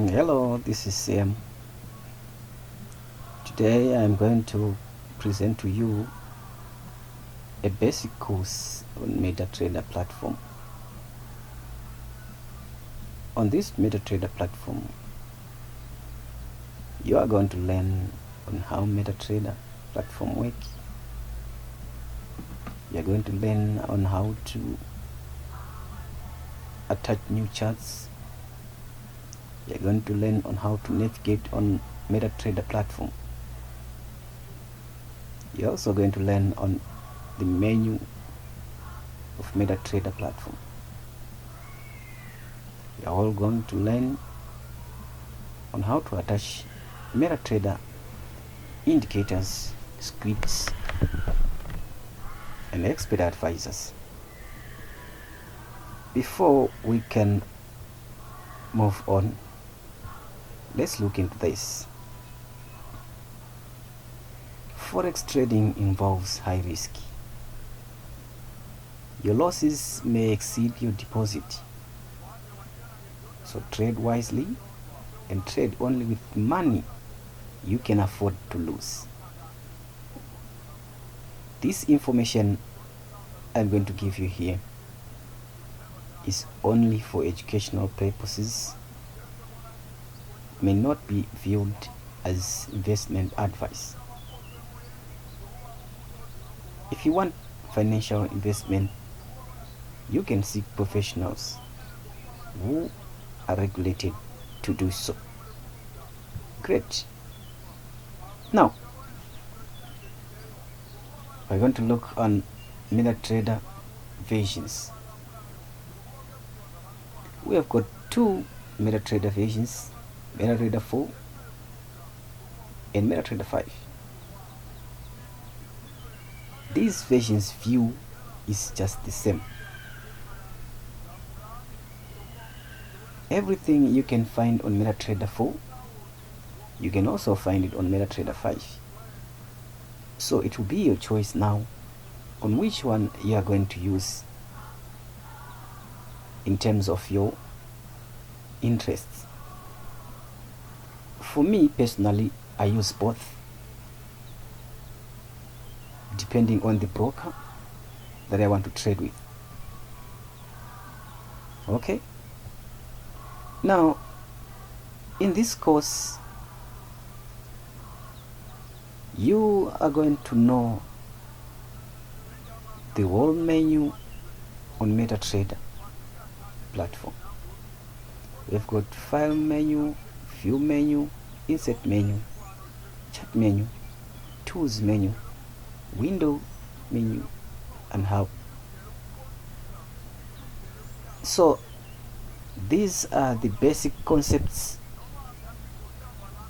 Hello, this is Sam. Today I'm going to present to you a basic course on Metatrader platform. On this Metatrader platform, you are going to learn on how Metatrader platform works. You are going to learn on how to attach new charts. You are going to learn on how to navigate on Metatrader platform. You're also going to learn on the menu of Metatrader platform. You're all going to learn on how to attach Metatrader indicators, scripts, and expert advisors. Before we can move on, let's look into this. Forex trading involves high risk. Your losses may exceed your deposit. So trade wisely and trade only with money you can afford to lose. This information I'm going to give you here is only for educational purposes, may not be viewed as investment advice. If you want financial investment, you can seek professionals who are regulated to do so. Great. Now, we're going to look on Metatrader versions. We have got two Metatrader versions, Metatrader 4 and Metatrader 5. These versions view is just the same. Everything you can find on Metatrader 4, you can also find it on Metatrader 5. So it will be your choice now on which one you are going to use in terms of your interests. For me personally, I use both depending on the broker that I want to trade with. Okay, now in this course you are going to know the whole menu on Metatrader platform. We've got file menu, view menu, insert menu, chart menu, tools menu, window menu, and help. So these are the basic concepts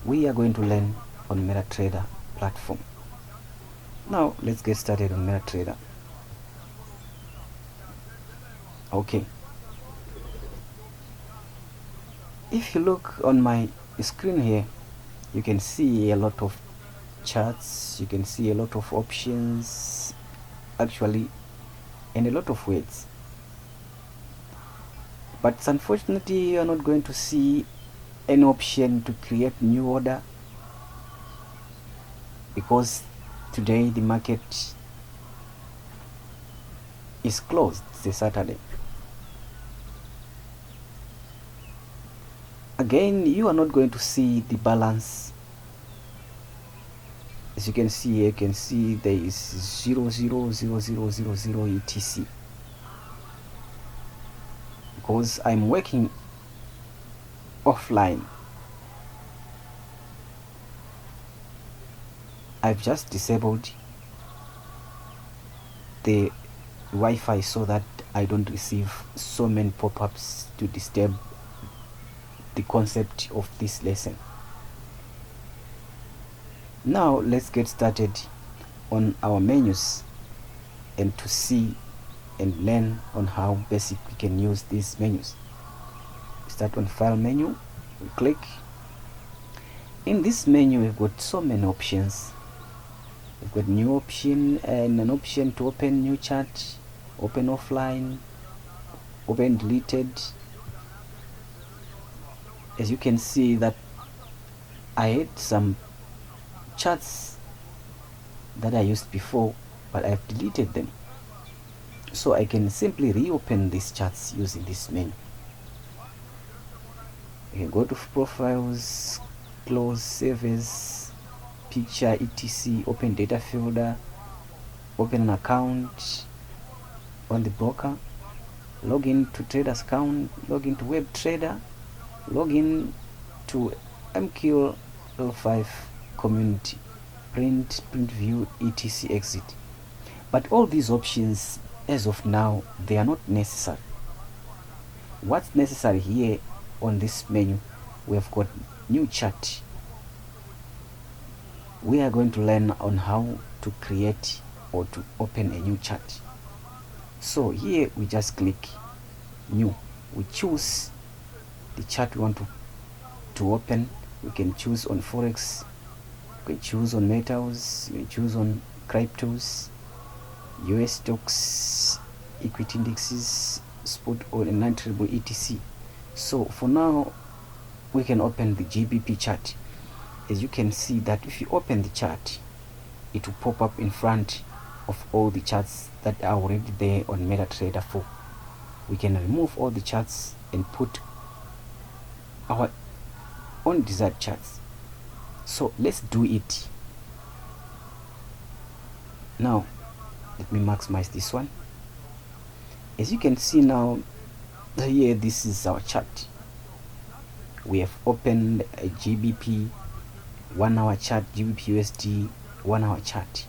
we are going to learn on Metatrader platform. Now let's get started on Metatrader. Okay, if you look on my screen here, you can see a lot of charts, you can see a lot of options actually, and a lot of words, but unfortunately you are not going to see an option to create new order because today the market is closed. It's a Saturday. Again, you are not going to see the balance. As you can see here, you can see there is 0.000000 etc. Because I'm working offline, I've just disabled the Wi-Fi so that I don't receive so many pop-ups to disturb the concept of this lesson. Now let's get started on our menus and to see and learn on how basic we can use these menus. Start on file menu, we click. In this menu we've got so many options. We've got new option and an option to open new chart, open offline, open deleted, as you can see that I had some charts that I used before, but I've deleted them. So I can simply reopen these charts using this menu. You can go to profiles, close, save as, picture, etc, open data folder, open an account on the broker, log in to trader's account, log into web trader, log in to MQL5 community, print view, etc, exit. But all these options as of now, they are not necessary. What's necessary here on this menu, we have got new chart. We are going to learn on how to create or to open a new chart. So here we just click new, we choose the chart we want to open. We can choose on Forex, we can choose on metals, we can choose on cryptos, US stocks, equity indexes, spot or non-tradable etc. So for now we can open the GBP chart. As you can see that if you open the chart, it will pop up in front of all the charts that are already there on Metatrader 4. We can remove all the charts and put our own desired charts. So let's do it. Now let me maximize this one. As you can see now, here this is our chart. We have opened a GBP 1 hour chart, GBP USD 1 hour chart.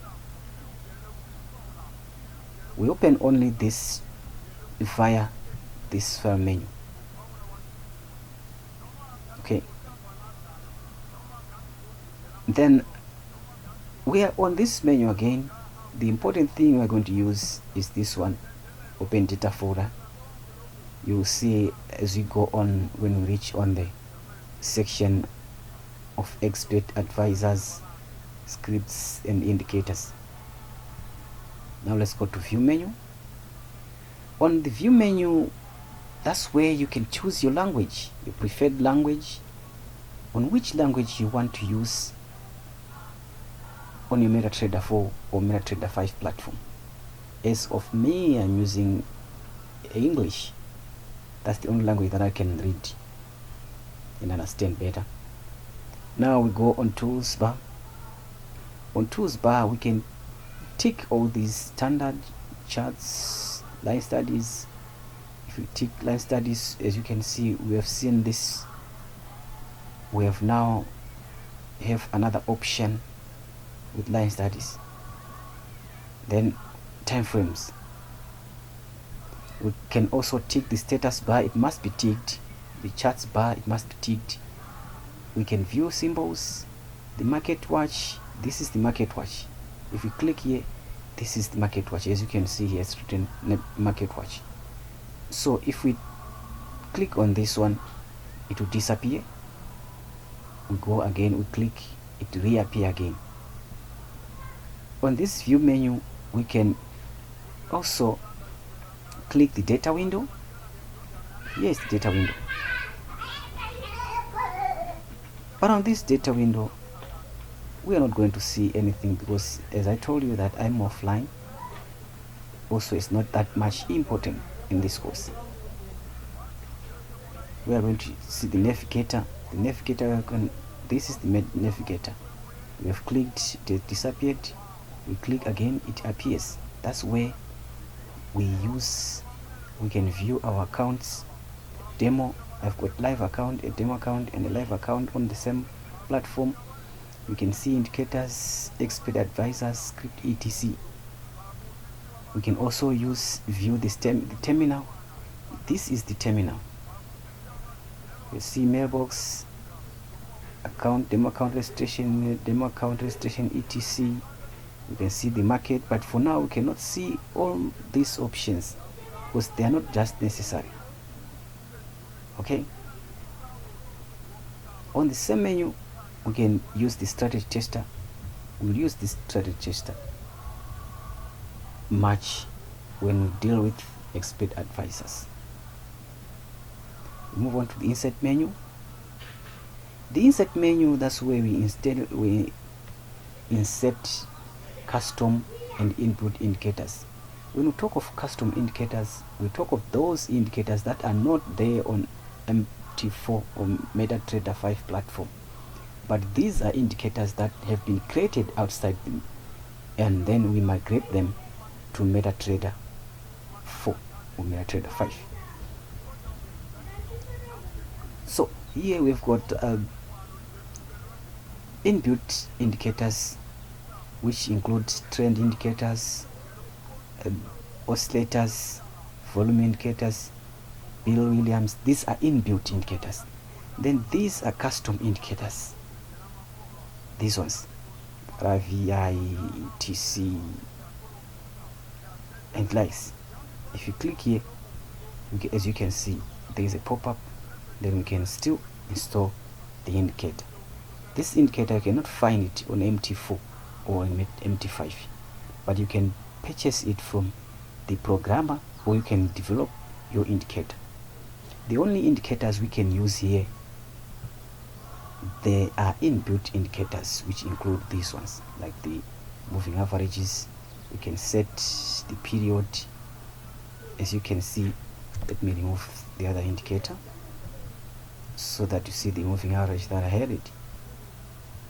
We open only this via this file menu. Okay, then we are on this menu again. The important thing we're going to use is this one, open data folder. You will see as we go on, when we reach on the section of expert advisors, scripts and indicators. Now let's go to view menu. On the view menu, that's where you can choose your language, your preferred language, on which language you want to use on your Metatrader 4 or Metatrader 5 platform. As of me, I'm using English. That's the only language that I can read and understand better. Now we go on tools bar. On tools bar, we can tick all these standard charts, line studies. If we tick line studies, as you can see, we have seen this. We have now have another option with line studies. Then time frames. We can also tick the status bar, it must be ticked. The charts bar, it must be ticked. We can view symbols, the market watch. This is the market watch. If we click here, this is the market watch. As you can see here, it's written market watch. So if we click on this one, it will disappear. We go again, we click, it reappear again. On this view menu, we can also click the data window. Here is the data window. But on this data window, we are not going to see anything because, as I told you, that I'm offline. Also, it's not that much important in this course. We are going to see the navigator. The navigator, this is the navigator. We have clicked, it disappeared. We click again, it appears. That's where we can view our accounts. Demo, I've got live account, a demo account and a live account on the same platform. We can see indicators, expert advisors, script etc. We can also view the terminal. This is the terminal. You see mailbox, account, demo account registration, etc. You can see the market, but for now we cannot see all these options because they are not just necessary. Okay, on the same menu we can use the strategy tester. We'll use this strategy tester much when we deal with expert advisors. We move on to the insert menu. The insert menu, that's where we insert custom and input indicators. When we talk of custom indicators, we talk of those indicators that are not there on MT4 or Metatrader 5 platform, but these are indicators that have been created outside them, and then we migrate them to Metatrader 4 or Metatrader 5. So here we've got inbuilt indicators, which include trend indicators, oscillators, volume indicators, Bill Williams. These are inbuilt indicators. Then these are custom indicators. These ones, RVI, TC, and likes. If you click here, as you can see, there is a pop-up. Then we can still install the indicator. This indicator, you cannot find it on MT4 or MT5, but you can purchase it from the programmer, or you can develop your indicator. The only indicators we can use here, there are inbuilt indicators, which include these ones, like the moving averages. We can set the period. As you can see, let me remove the other indicator so that you see the moving average that I had it.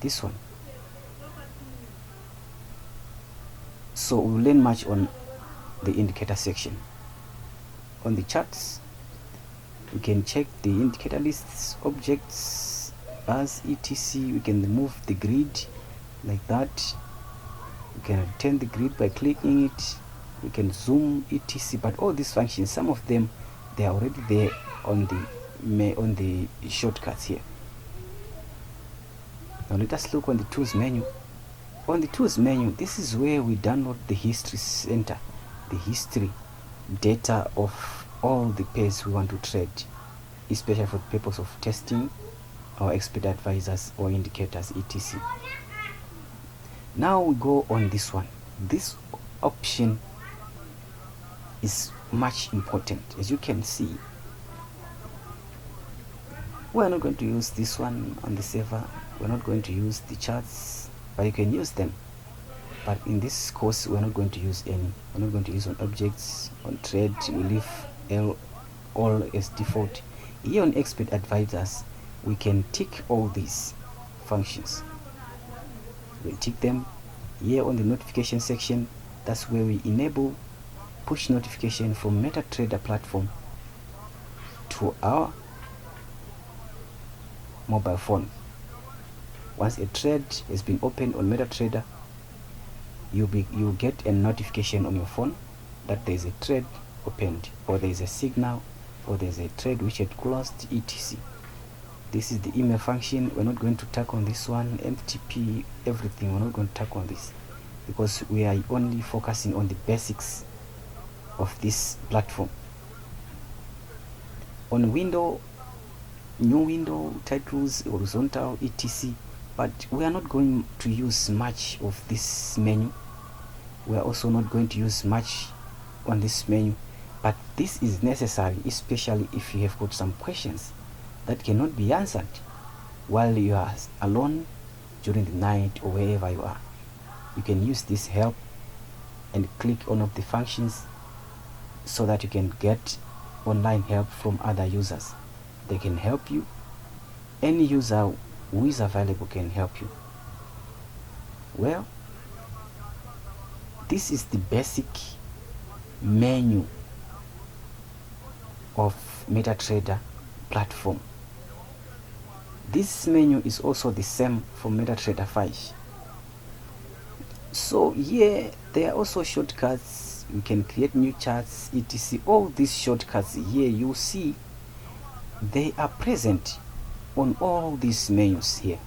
This one. So we'll learn much on the indicator section. On the charts, we can check the indicator lists, objects, bars, etc. We can remove the grid like that. We can return the grid by clicking it. We can zoom, etc. But all these functions, some of them, they are already there on the shortcuts here. Now let us look on the tools menu. On the tools menu, this is where we download the history center, the history data of all the pairs we want to trade, especially for the purpose of testing our expert advisors or indicators, etc. Now we go on this one. This option is much important. As you can see, we're not going to use this one on the server. We're not going to use the charts, but you can use them. But in this course, we're not going to use any. We're not going to use on objects, on trade. We leave all as default. Here on expert advisors, we can tick all these functions. We'll tick them. Here on the notification section, that's where we enable push notification from Metatrader platform to our mobile phone. Once a trade has been opened on Metatrader, you get a notification on your phone that there is a trade opened, or there is a signal, or there is a trade which had closed, etc. This is the email function. We're not going to tack on this one. MTP, everything, we're not going to tack on this, because we are only focusing on the basics of this platform. On window, new window, titles, horizontal, etc. But we are not going to use much of this menu. We are also not going to use much on this menu, but this is necessary, especially if you have got some questions that cannot be answered while you are alone during the night or wherever you are. You can use this help and click on of the functions so that you can get online help from other users. They can help you. Any user who is available can help you. Well, this is the basic menu of Metatrader platform. This menu is also the same for Metatrader 5. So here there are also shortcuts. We can create new charts, etc. All these shortcuts here, you see, they are present on all these menus here.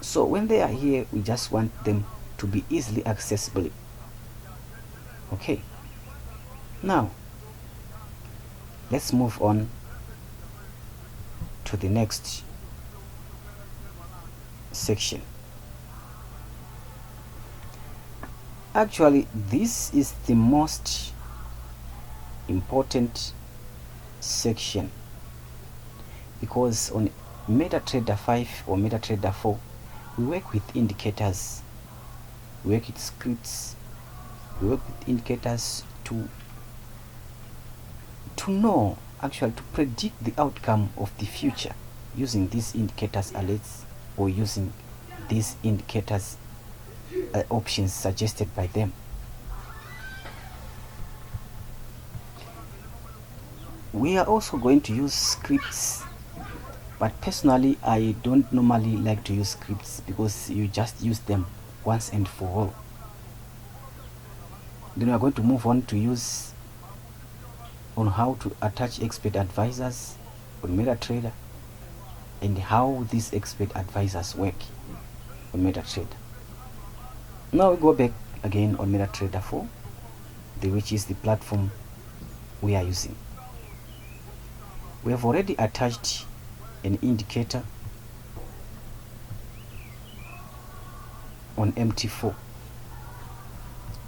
So when they are here, we just want them to be easily accessible. Okay, now let's move on to the next section. Actually, this is the most important section, because on Metatrader 5 or Metatrader 4, we work with indicators, we work with scripts, we work with indicators to know, actually to predict the outcome of the future using these indicators alerts or using these indicators options suggested by them. We are also going to use scripts, but personally I don't normally like to use scripts because you just use them once and for all. Then we are going to move on to use on how to attach expert advisors on Metatrader and how these expert advisors work on Metatrader. Now we go back again on Metatrader 4, which is the platform we are using. We have already attached an indicator on MT4.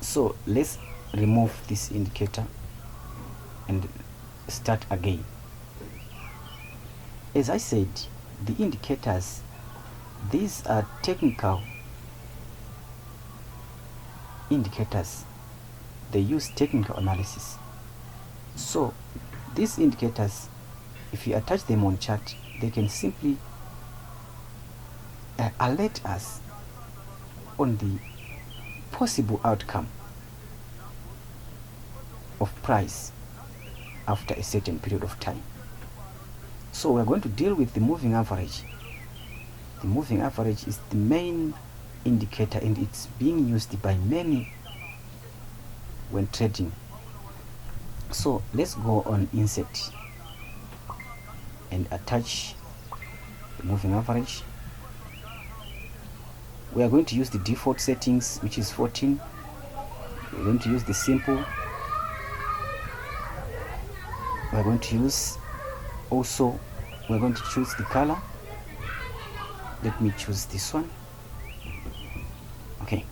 So let's remove this indicator and start again. As I said, the indicators, these are technical indicators. They use technical analysis. So these indicators, if you attach them on chart, they can simply alert us on the possible outcome of price after a certain period of time. So we're going to deal with the moving average. The moving average is the main indicator and it's being used by many when trading. So let's go on insert and attach the moving average. We are going to use the default settings, which is 14. We're going to use the simple. We're going to use also, we're going to choose the color. Let me choose this one. Okay.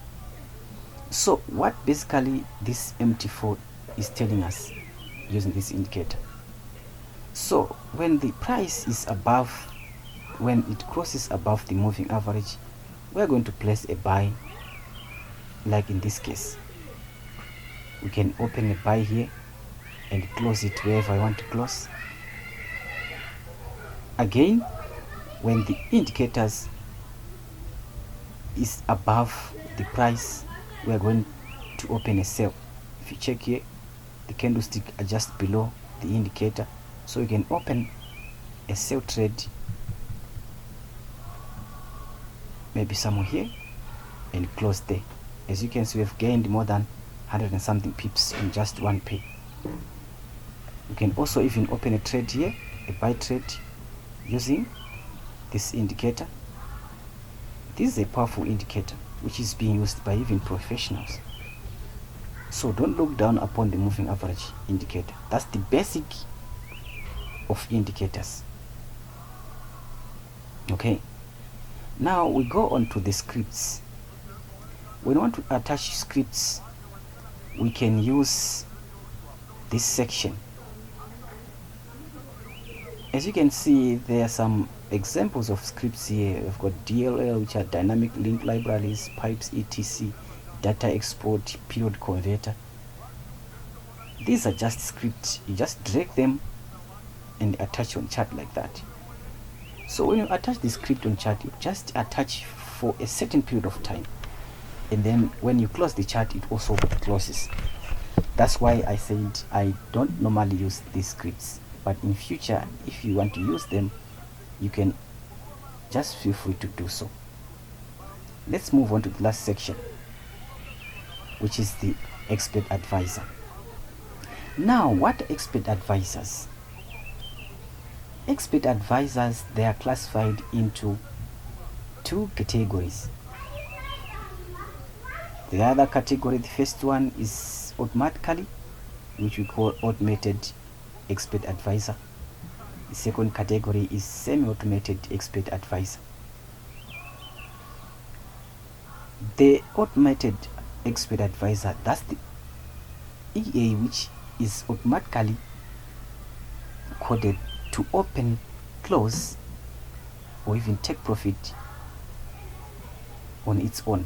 So what basically this MT4 is telling us using this indicator. So when the price is above, when it crosses above the moving average, we're going to place a buy. Like in this case, we can open a buy here and close it wherever I want to close. Again, when the indicators is above the price, we are going to open a sell. If you check here, the candlestick are just below the indicator, so you can open a sell trade, maybe somewhere here, and close there. As you can see, we have gained more than 100 and something pips in just one pay. You can also even open a trade here, a buy trade, using this indicator. This is a powerful indicator which is being used by even professionals. So don't look down upon the moving average indicator. That's the basic of indicators. Okay, now we go on to the scripts. When we want to attach scripts, we can use this section. As you can see, there are some examples of scripts here. We've got DLL, which are dynamic link libraries, pipes, etc., data export, period converter. These are just scripts. You just drag them and attach on chart like that. So when you attach the script on chart, you just attach for a certain period of time, and then when you close the chart, it also closes. That's why I said I don't normally use these scripts, but in future, if you want to use them, you can just feel free to do so. Let's move on to the last section, which is the expert advisor. Now, what are expert advisors? Expert advisors, they are classified into two categories. The other category, the first one is automatically, which we call automated expert advisor. The second category is semi-automated expert advisor. The automated expert advisor, that's the EA, which is automatically coded to open, close, or even take profit on its own.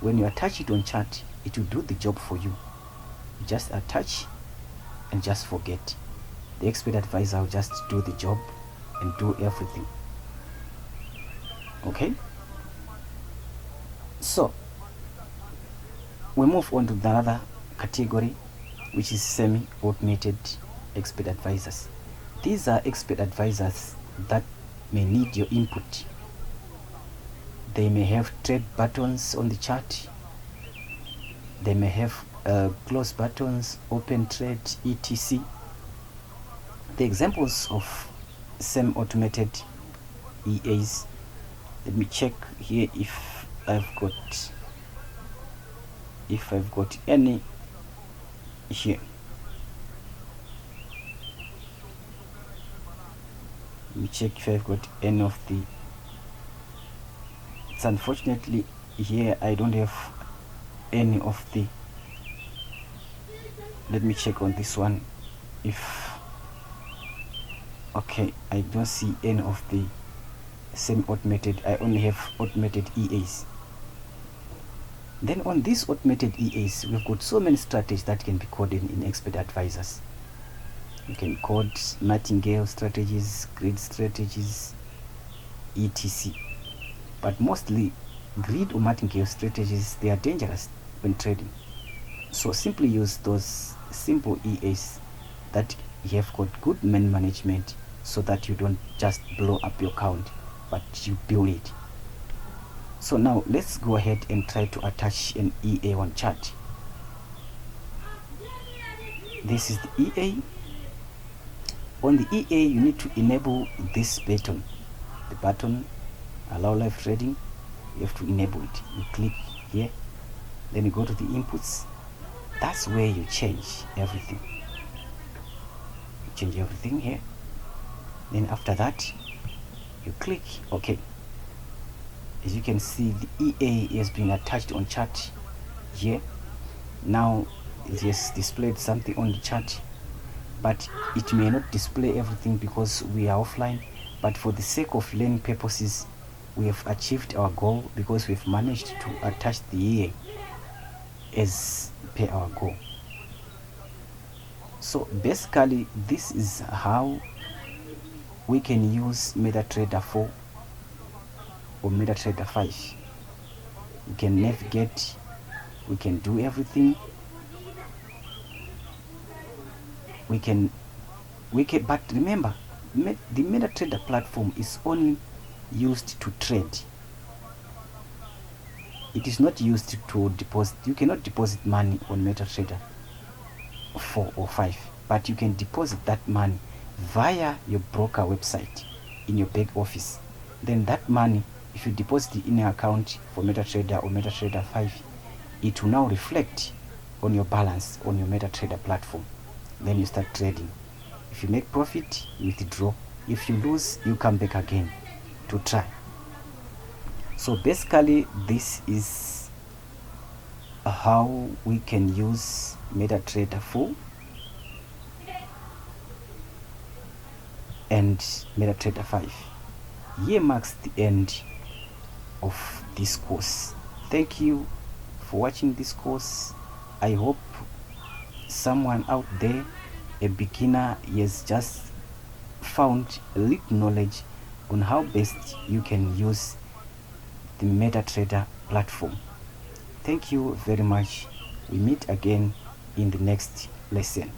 When you attach it on chart, it will do the job for you. You just attach and just forget. The expert advisor will just do the job and do everything. Okay, so we move on to the other category, which is semi-automated expert advisors. These are expert advisors that may need your input. They may have trade buttons on the chart. They may have close buttons, open trade, etc. The examples of semi-automated EAs, let me check here if I've got any here. Let me check if I've got any of the. It's unfortunately here I don't have any of the. Let me check on this one if. Okay, I don't see any of the semi-automated. I only have automated EAs. Then on these automated EAs, we've got so many strategies that can be coded in expert advisors. You can code martingale strategies, grid strategies, etc. But mostly grid or martingale strategies, they are dangerous when trading. So simply use those simple EAs that you have got good management, so that you don't just blow up your account, but you build it. So now let's go ahead and try to attach an EA on chart. This is the EA. On the EA, you need to enable this button, the button allow live trading. You have to enable it. You click here, then you go to the inputs. That's where you change everything. You change everything here. Then after that, you click OK. As you can see, the EA has been attached on chart here. Now it has displayed something on the chart, but it may not display everything because we are offline. But for the sake of learning purposes, we have achieved our goal because we've managed to attach the EA as per our goal. So basically, this is how we can use Metatrader 4 or Metatrader 5. We can navigate, we can do everything. We can, but remember, the Metatrader platform is only used to trade. It is not used to deposit. You cannot deposit money on Metatrader 4 or 5, but you can deposit that money via your broker website in your back office. Then that money, if you deposit it in an account for Metatrader or Metatrader 5, it will now reflect on your balance on your Metatrader platform. Then you start trading. If you make profit, you withdraw. If you lose, you come back again to try. So basically, this is how we can use Metatrader 4 and Metatrader 5. Here marks the end of this course. Thank you for watching this course. I hope someone out there, a beginner, has just found a little knowledge on how best you can use the Metatrader platform. Thank you very much. We meet again in the next lesson.